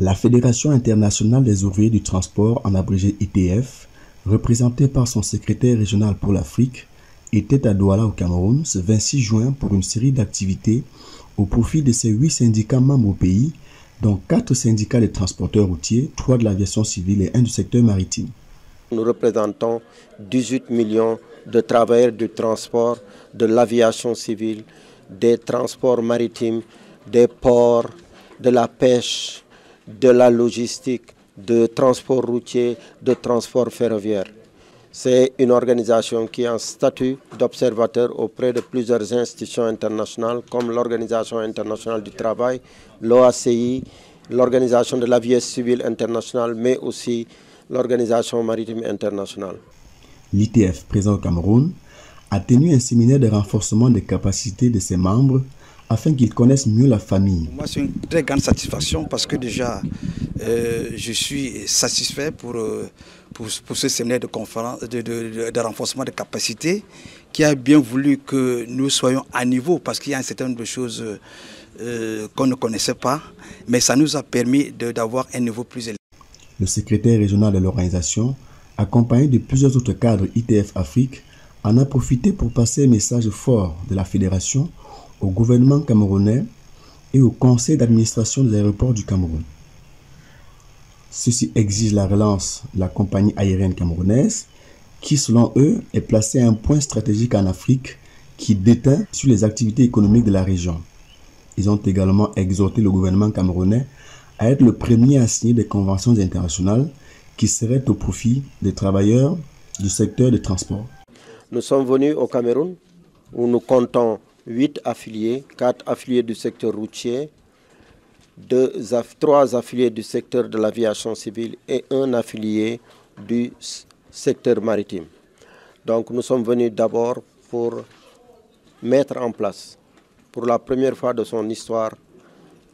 La Fédération internationale des ouvriers du transport, en abrégé ITF, représentée par son secrétaire régional pour l'Afrique, était à Douala au Cameroun ce 26 juin pour une série d'activités au profit de ses 8 syndicats membres au pays, dont 4 syndicats des transporteurs routiers, 3 de l'aviation civile et 1 du secteur maritime. Nous représentons 18 millions de travailleurs du transport, de l'aviation civile, des transports maritimes, des ports, de la pêche, de la logistique, de transport routier, de transport ferroviaire. C'est une organisation qui a un statut d'observateur auprès de plusieurs institutions internationales comme l'Organisation internationale du travail, l'OACI, l'Organisation de l'aviation civile internationale, mais aussi l'Organisation maritime internationale. L'ITF, présent au Cameroun, a tenu un séminaire de renforcement des capacités de ses membres afin qu'ils connaissent mieux la famille. Moi, c'est une très grande satisfaction parce que déjà, je suis satisfait pour ce séminaire de conférence, de renforcement des capacités, qui a bien voulu que nous soyons à niveau parce qu'il y a un certain nombre de choses qu'on ne connaissait pas, mais ça nous a permis d'avoir un niveau plus élevé. Le secrétaire régional de l'organisation, accompagné de plusieurs autres cadres ITF Afrique, en a profité pour passer un message fort de la fédération au gouvernement camerounais et au conseil d'administration des aéroports du Cameroun. Ceci exige la relance de la compagnie aérienne camerounaise qui, selon eux, est placée à un point stratégique en Afrique qui déteint sur les activités économiques de la région. Ils ont également exhorté le gouvernement camerounais à être le premier à signer des conventions internationales qui seraient au profit des travailleurs du secteur des transports. Nous sommes venus au Cameroun où nous comptons 8 affiliés, 4 affiliés du secteur routier, 3 affiliés du secteur de l'aviation civile et 1 affilié du secteur maritime. Donc nous sommes venus d'abord pour mettre en place, pour la première fois de son histoire,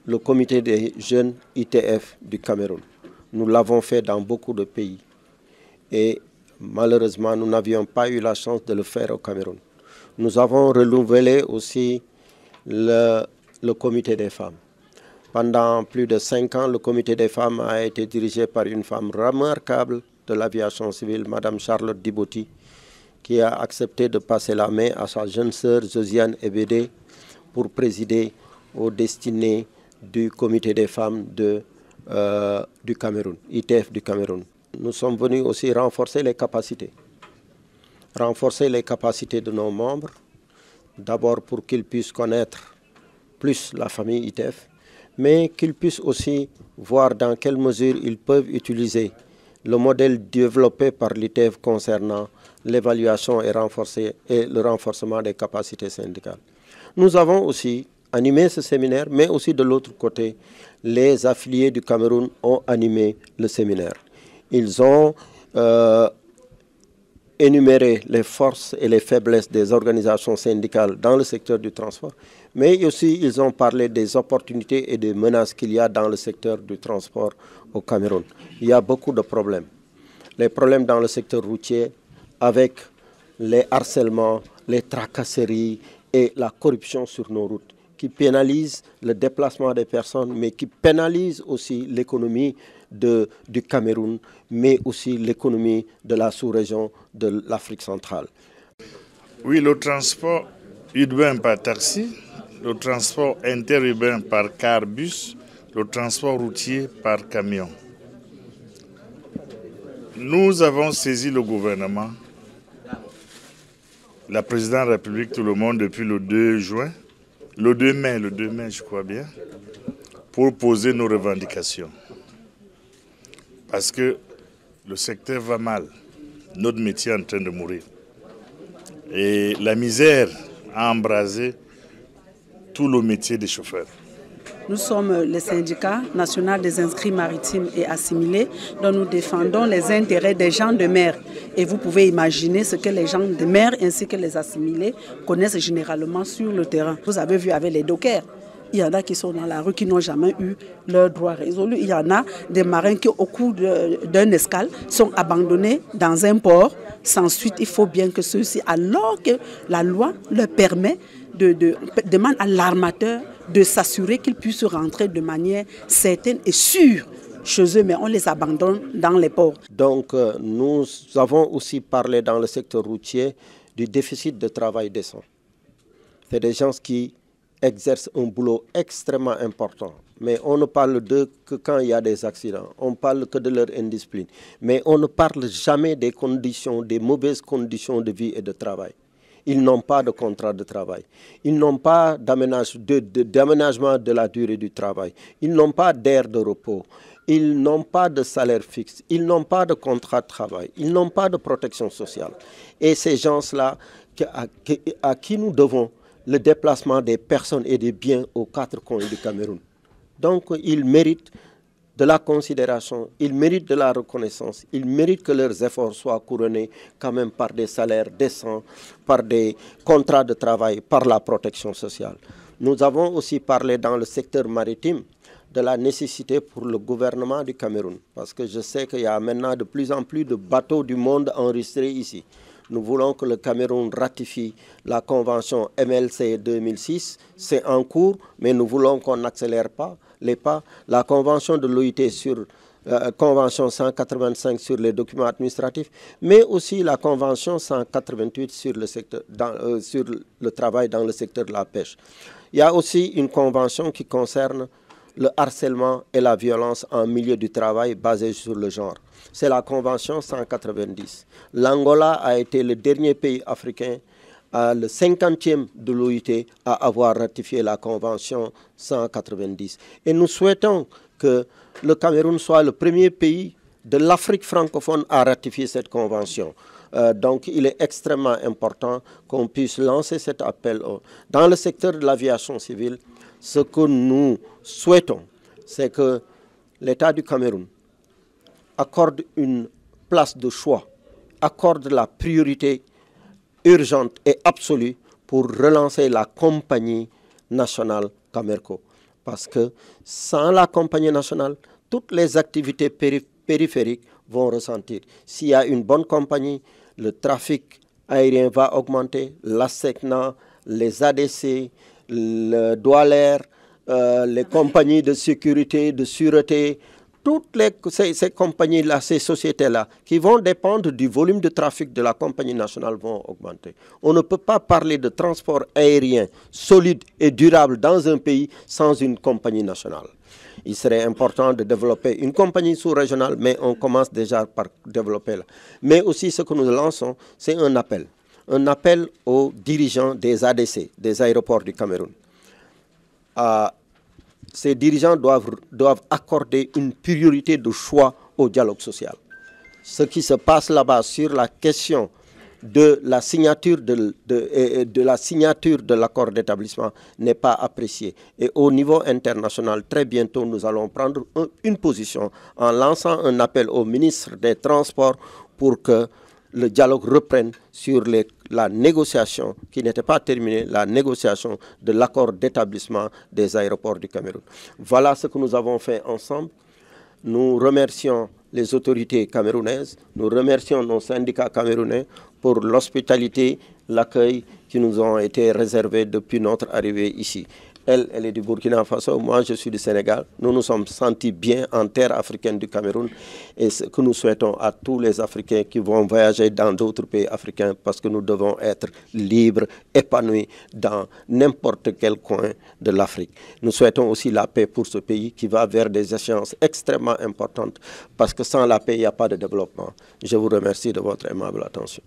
le comité des jeunes ITF du Cameroun. Nous l'avons fait dans beaucoup de pays et malheureusement nous n'avions pas eu la chance de le faire au Cameroun. Nous avons renouvelé aussi le comité des femmes. Pendant plus de 5 ans, le comité des femmes a été dirigé par une femme remarquable de l'aviation civile, Mme Charlotte Diboti, qui a accepté de passer la main à sa jeune sœur Josiane Ebede pour présider aux destinées du comité des femmes du Cameroun, ITF du Cameroun. Nous sommes venus aussi renforcer les capacités. Renforcer les capacités de nos membres, d'abord pour qu'ils puissent connaître plus la famille ITF, mais qu'ils puissent aussi voir dans quelle mesure ils peuvent utiliser le modèle développé par l'ITF concernant l'évaluation et le renforcement des capacités syndicales. Nous avons aussi animé ce séminaire, mais aussi de l'autre côté, les affiliés du Cameroun ont animé le séminaire. Ils ont énumérer les forces et les faiblesses des organisations syndicales dans le secteur du transport, mais aussi ils ont parlé des opportunités et des menaces qu'il y a dans le secteur du transport au Cameroun. Il y a beaucoup de problèmes. Les problèmes dans le secteur routier avec les harcèlements, les tracasseries et la corruption sur nos routes qui pénalisent le déplacement des personnes, mais qui pénalisent aussi l'économie du Cameroun, mais aussi l'économie de la sous-région de l'Afrique centrale. Oui, le transport urbain par taxi, le transport interurbain par car-bus, le transport routier par camion. Nous avons saisi le gouvernement, la présidente de la République, tout le monde, depuis le 2 juin, le 2 mai je crois bien, pour poser nos revendications. Parce que le secteur va mal, notre métier est en train de mourir. Et la misère a embrasé tout le métier des chauffeurs. Nous sommes le syndicat national des inscrits maritimes et assimilés dont nous défendons les intérêts des gens de mer. Et vous pouvez imaginer ce que les gens de mer ainsi que les assimilés connaissent généralement sur le terrain. Vous avez vu avec les dockers. Il y en a qui sont dans la rue, qui n'ont jamais eu leurs droits résolus. Il y en a des marins qui, au cours d'un escale, sont abandonnés dans un port. Sans suite, il faut bien que ceux-ci, alors que la loi leur permet, demande à l'armateur de s'assurer qu'ils puissent rentrer de manière certaine et sûre chez eux, mais on les abandonne dans les ports. Donc nous avons aussi parlé dans le secteur routier du déficit de travail décent. C'est des gens qui exercent un boulot extrêmement important. Mais on ne parle d'eux que quand il y a des accidents. On ne parle que de leur indiscipline. Mais on ne parle jamais des conditions, des mauvaises conditions de vie et de travail. Ils n'ont pas de contrat de travail. Ils n'ont pas d'aménagement de la durée du travail. Ils n'ont pas d'aire de repos. Ils n'ont pas de salaire fixe. Ils n'ont pas de contrat de travail. Ils n'ont pas de protection sociale. Et ces gens-là, à qui nous devons le déplacement des personnes et des biens aux quatre coins du Cameroun. Donc, ils méritent de la considération, ils méritent de la reconnaissance, ils méritent que leurs efforts soient couronnés quand même par des salaires décents, par des contrats de travail, par la protection sociale. Nous avons aussi parlé dans le secteur maritime de la nécessité pour le gouvernement du Cameroun, parce que je sais qu'il y a maintenant de plus en plus de bateaux du monde enregistrés ici. Nous voulons que le Cameroun ratifie la convention MLC 2006. C'est en cours, mais nous voulons qu'on n'accélère pas les pas. La convention de l'OIT sur convention 185 sur les documents administratifs, mais aussi la convention 188 sur le travail dans le secteur de la pêche. Il y a aussi une convention qui concerne le harcèlement et la violence en milieu du travail basée sur le genre. C'est la convention 190. L'Angola a été le dernier pays africain, le 50e de l'OIT, à avoir ratifié la convention 190. Et nous souhaitons que le Cameroun soit le premier pays de l'Afrique francophone à ratifier cette convention. Donc il est extrêmement important qu'on puisse lancer cet appel. Dans le secteur de l'aviation civile, ce que nous souhaitons, c'est que l'État du Cameroun accorde une place de choix, accorde la priorité urgente et absolue pour relancer la compagnie nationale Camerco. Parce que sans la compagnie nationale, toutes les activités périphériques vont ressentir. S'il y a une bonne compagnie, le trafic aérien va augmenter, l'ASECNA, les ADC, le doualaire, les compagnies de sécurité, de sûreté, toutes ces compagnies-là, ces sociétés-là, qui vont dépendre du volume de trafic de la compagnie nationale, vont augmenter. On ne peut pas parler de transport aérien solide et durable dans un pays sans une compagnie nationale. Il serait important de développer une compagnie sous-régionale, mais on commence déjà par développer là. Mais aussi, ce que nous lançons, c'est un appel aux dirigeants des ADC, des aéroports du Cameroun. Ces dirigeants doivent accorder une priorité de choix au dialogue social. Ce qui se passe là-bas sur la question de la signature de l'accord d'établissement n'est pas apprécié. Et au niveau international, très bientôt, nous allons prendre une position en lançant un appel au ministre des Transports pour que le dialogue reprenne sur la négociation qui n'était pas terminée, la négociation de l'accord d'établissement des aéroports du Cameroun. Voilà ce que nous avons fait ensemble. Nous remercions les autorités camerounaises, nous remercions nos syndicats camerounais pour l'hospitalité, l'accueil qui nous ont été réservés depuis notre arrivée ici. Elle est du Burkina Faso, moi je suis du Sénégal. Nous nous sommes sentis bien en terre africaine du Cameroun et ce que nous souhaitons à tous les Africains qui vont voyager dans d'autres pays africains parce que nous devons être libres, épanouis dans n'importe quel coin de l'Afrique. Nous souhaitons aussi la paix pour ce pays qui va vers des échéances extrêmement importantes parce que sans la paix, il n'y a pas de développement. Je vous remercie de votre aimable attention.